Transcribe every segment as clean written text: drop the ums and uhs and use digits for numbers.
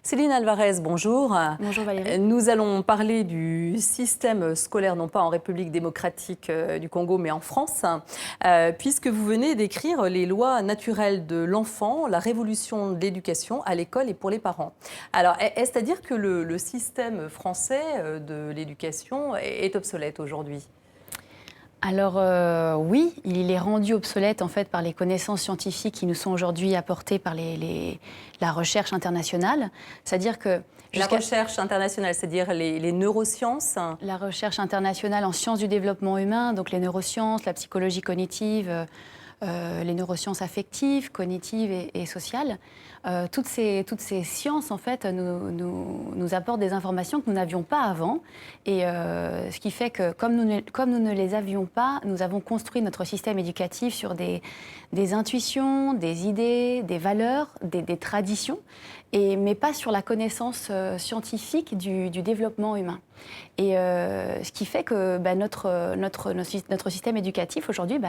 Céline Alvarez, bonjour. Bonjour Valérie. Nous allons parler du système scolaire, non pas en République démocratique du Congo, mais en France, puisque vous venez d'écrire les lois naturelles de l'enfant, la révolution de l'éducation à l'école et pour les parents. Alors, est-ce à dire que le système français de l'éducation est obsolète aujourd'hui ? Alors oui, il est rendu obsolète en fait par les connaissances scientifiques qui nous sont aujourd'hui apportées par la recherche internationale. C'est-à-dire que la recherche internationale, c'est-à-dire les neurosciences. La recherche internationale en sciences du développement humain, donc les neurosciences, la psychologie cognitive, les neurosciences affectives, cognitives et sociales. Toutes ces sciences, en fait, nous apportent des informations que nous n'avions pas avant. Et ce qui fait que, comme nous ne les avions pas, nous avons construit notre système éducatif sur des intuitions, des idées, des valeurs, des traditions, mais pas sur la connaissance scientifique du développement humain. Et ce qui fait que notre système éducatif, aujourd'hui,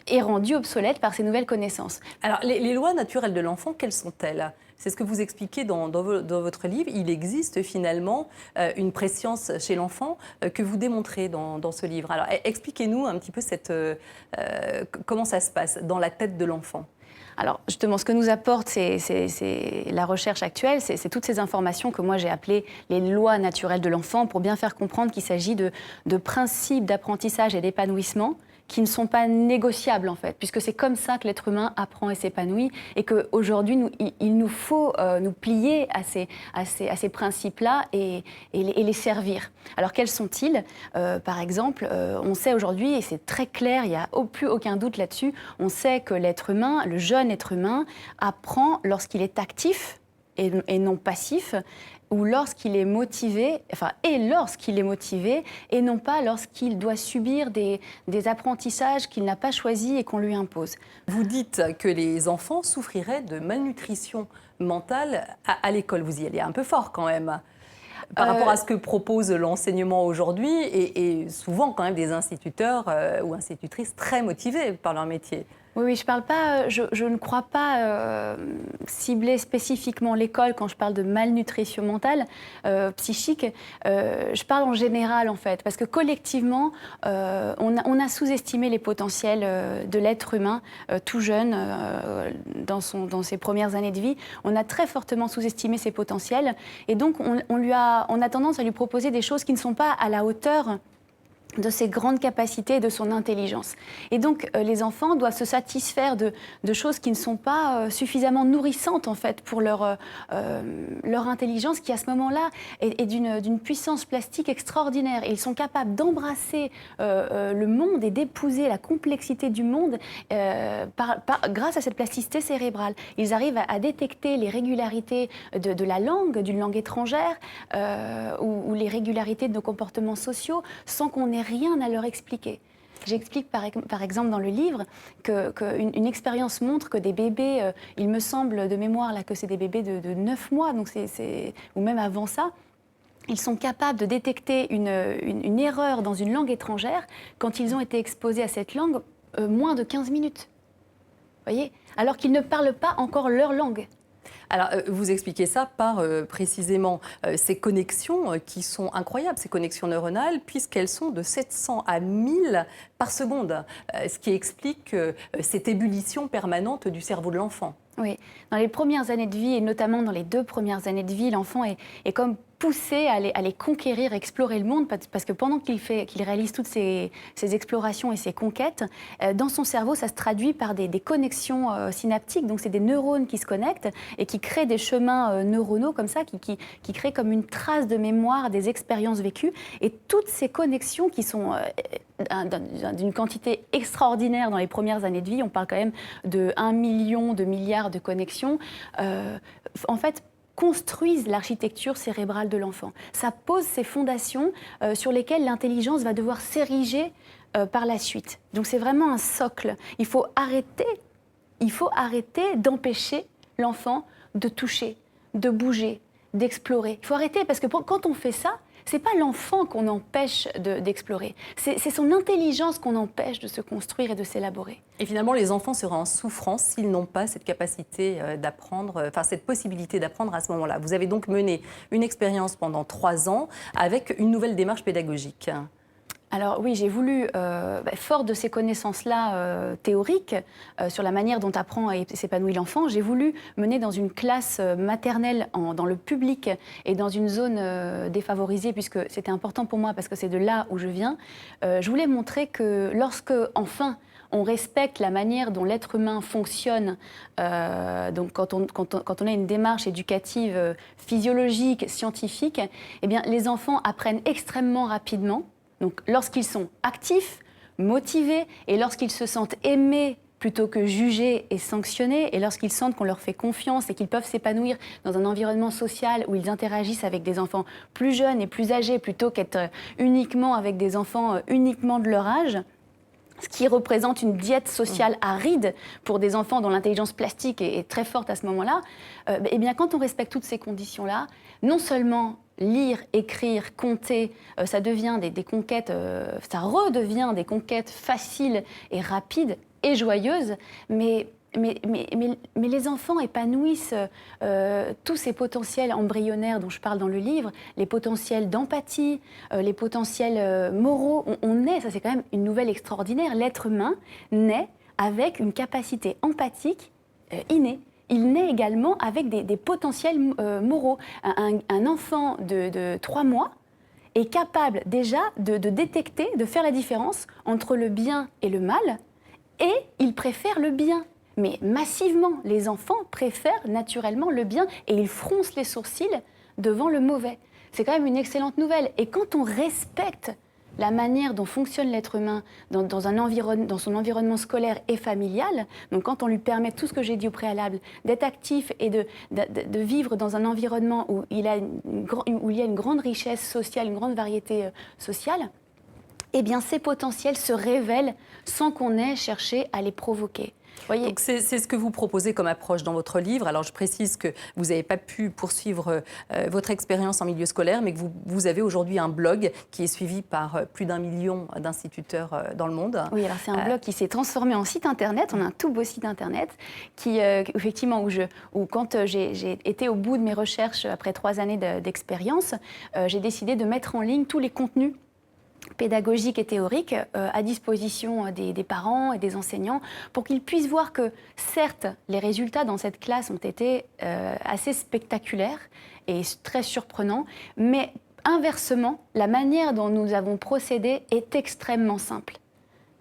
est rendu obsolète par ces nouvelles connaissances. Alors, les lois naturelles de l'enfant, quelles sont-elles ? C'est ce que vous expliquez dans votre livre. Il existe finalement une préscience chez l'enfant que vous démontrez dans ce livre. Alors, expliquez-nous un petit peu comment ça se passe dans la tête de l'enfant. Alors justement, ce que nous apporte c'est la recherche actuelle, c'est toutes ces informations que moi j'ai appelées les lois naturelles de l'enfant pour bien faire comprendre qu'il s'agit de principes d'apprentissage et d'épanouissement qui ne sont pas négociables en fait, puisque c'est comme ça que l'être humain apprend et s'épanouit, et qu'aujourd'hui il nous faut nous plier à ces principes-là et les servir. Alors quels sont-ils ? Par exemple, on sait aujourd'hui, et c'est très clair, il n'y a plus aucun doute là-dessus, on sait que l'être humain, le jeune être humain, apprend lorsqu'il est actif et non passif, ou lorsqu'il est motivé, et non pas lorsqu'il doit subir des apprentissages qu'il n'a pas choisis et qu'on lui impose. Vous dites que les enfants souffriraient de malnutrition mentale à l'école. Vous y allez un peu fort quand même, par rapport à ce que propose l'enseignement aujourd'hui, et souvent quand même des instituteurs ou institutrices très motivés par leur métier. Oui, je parle pas, je ne crois pas cibler spécifiquement l'école quand je parle de malnutrition mentale, psychique. Je parle en général, en fait, parce que collectivement, on a sous-estimé les potentiels de l'être humain tout jeune, dans ses premières années de vie. On a très fortement sous-estimé ses potentiels, et donc on a tendance à lui proposer des choses qui ne sont pas à la hauteur de ses grandes capacités et de son intelligence. Et donc, les enfants doivent se satisfaire de choses qui ne sont pas suffisamment nourrissantes, en fait, pour leur intelligence, qui, à ce moment-là, est d'une puissance plastique extraordinaire. Et ils sont capables d'embrasser le monde et d'épouser la complexité du monde grâce à cette plasticité cérébrale. Ils arrivent à détecter les régularités de la langue, d'une langue étrangère, ou les régularités de nos comportements sociaux, sans qu'on ait rien à leur expliquer. J'explique par exemple dans le livre qu'une expérience montre que des bébés, il me semble de mémoire là, que c'est des bébés de 9 mois, donc ou même avant ça, ils sont capables de détecter une erreur dans une langue étrangère quand ils ont été exposés à cette langue moins de 15 minutes. Vous voyez ? Alors qu'ils ne parlent pas encore leur langue. Alors, vous expliquez ça par précisément ces connexions qui sont incroyables, ces connexions neuronales, puisqu'elles sont de 700 à 1000 par seconde, ce qui explique cette ébullition permanente du cerveau de l'enfant. Oui, dans les premières années de vie, et notamment dans les 2 premières années de vie, l'enfant est comme poussé à les conquérir, explorer le monde, parce que pendant qu'il réalise toutes ces explorations et ces conquêtes, dans son cerveau, ça se traduit par des connexions synaptiques. Donc, c'est des neurones qui se connectent et qui créent des chemins neuronaux comme ça, qui créent comme une trace de mémoire des expériences vécues. Et toutes ces connexions qui sont d'une quantité extraordinaire dans les premières années de vie, on parle quand même de 1 million, de milliards de connexions, en fait, construisent l'architecture cérébrale de l'enfant. Ça pose ces fondations sur lesquelles l'intelligence va devoir s'ériger par la suite. Donc c'est vraiment un socle. Il faut arrêter d'empêcher l'enfant de toucher, de bouger, d'explorer. Il faut arrêter parce que quand on fait ça, c'est pas l'enfant qu'on empêche d'explorer, c'est son intelligence qu'on empêche de se construire et de s'élaborer. Et finalement, les enfants seraient en souffrance s'ils n'ont pas cette capacité d'apprendre, enfin cette possibilité d'apprendre à ce moment-là. Vous avez donc mené une expérience pendant 3 ans avec une nouvelle démarche pédagogique. Alors oui, j'ai voulu, fort de ces connaissances-là théoriques sur la manière dont apprend et s'épanouit l'enfant, j'ai voulu mener dans une classe maternelle, dans le public et dans une zone défavorisée, puisque c'était important pour moi, parce que c'est de là où je viens. Je voulais montrer que lorsque, enfin, on respecte la manière dont l'être humain fonctionne, donc quand on a une démarche éducative, physiologique, scientifique, eh bien, les enfants apprennent extrêmement rapidement. Donc, lorsqu'ils sont actifs, motivés, et lorsqu'ils se sentent aimés plutôt que jugés et sanctionnés, et lorsqu'ils sentent qu'on leur fait confiance et qu'ils peuvent s'épanouir dans un environnement social où ils interagissent avec des enfants plus jeunes et plus âgés, plutôt qu'être uniquement avec des enfants uniquement de leur âge, ce qui représente une diète sociale aride pour des enfants dont l'intelligence plastique est très forte à ce moment-là, eh bien, quand on respecte toutes ces conditions-là, non seulement lire, écrire, compter, ça devient des conquêtes, ça redevient des conquêtes faciles et rapides et joyeuses, mais les enfants épanouissent tous ces potentiels embryonnaires dont je parle dans le livre, les potentiels d'empathie, les potentiels moraux. On naît, ça c'est quand même une nouvelle extraordinaire, l'être humain naît avec une capacité empathique innée. Il naît également avec des potentiels moraux. Un enfant de 3 mois est capable déjà de détecter, de faire la différence entre le bien et le mal, et il préfère le bien. Mais massivement, les enfants préfèrent naturellement le bien et ils froncent les sourcils devant le mauvais. C'est quand même une excellente nouvelle. Et quand on respecte la manière dont fonctionne l'être humain dans son environnement scolaire et familial, donc quand on lui permet tout ce que j'ai dit au préalable, d'être actif et de vivre dans un environnement où il y a une grande richesse sociale, une grande variété sociale, eh bien ces potentiels se révèlent sans qu'on ait cherché à les provoquer. Voyez. Donc c'est ce que vous proposez comme approche dans votre livre. Alors je précise que vous n'avez pas pu poursuivre votre expérience en milieu scolaire, mais que vous avez aujourd'hui un blog qui est suivi par plus d'1 million d'instituteurs dans le monde. Oui, alors c'est un blog qui s'est transformé en site internet. On a un tout beau site internet qui, effectivement, où quand j'ai été au bout de mes recherches après 3 années d'expérience, j'ai décidé de mettre en ligne tous les contenus pédagogiques et théoriques à disposition des parents et des enseignants pour qu'ils puissent voir que, certes, les résultats dans cette classe ont été assez spectaculaires et très surprenants, mais inversement, la manière dont nous avons procédé est extrêmement simple.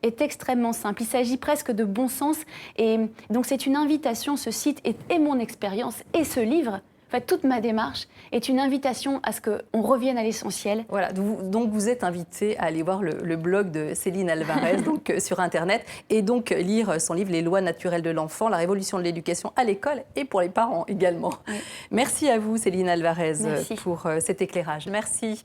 Il s'agit presque de bon sens et donc c'est une invitation, ce site et mon expérience et ce livre. En fait, toute ma démarche est une invitation à ce qu'on revienne à l'essentiel. Voilà, donc vous êtes invité à aller voir le blog de Céline Alvarez donc, sur Internet et donc lire son livre « Les lois naturelles de l'enfant, la révolution de l'éducation à l'école et pour les parents également ». Oui. Merci à vous Céline Alvarez. Merci. Pour cet éclairage. Merci.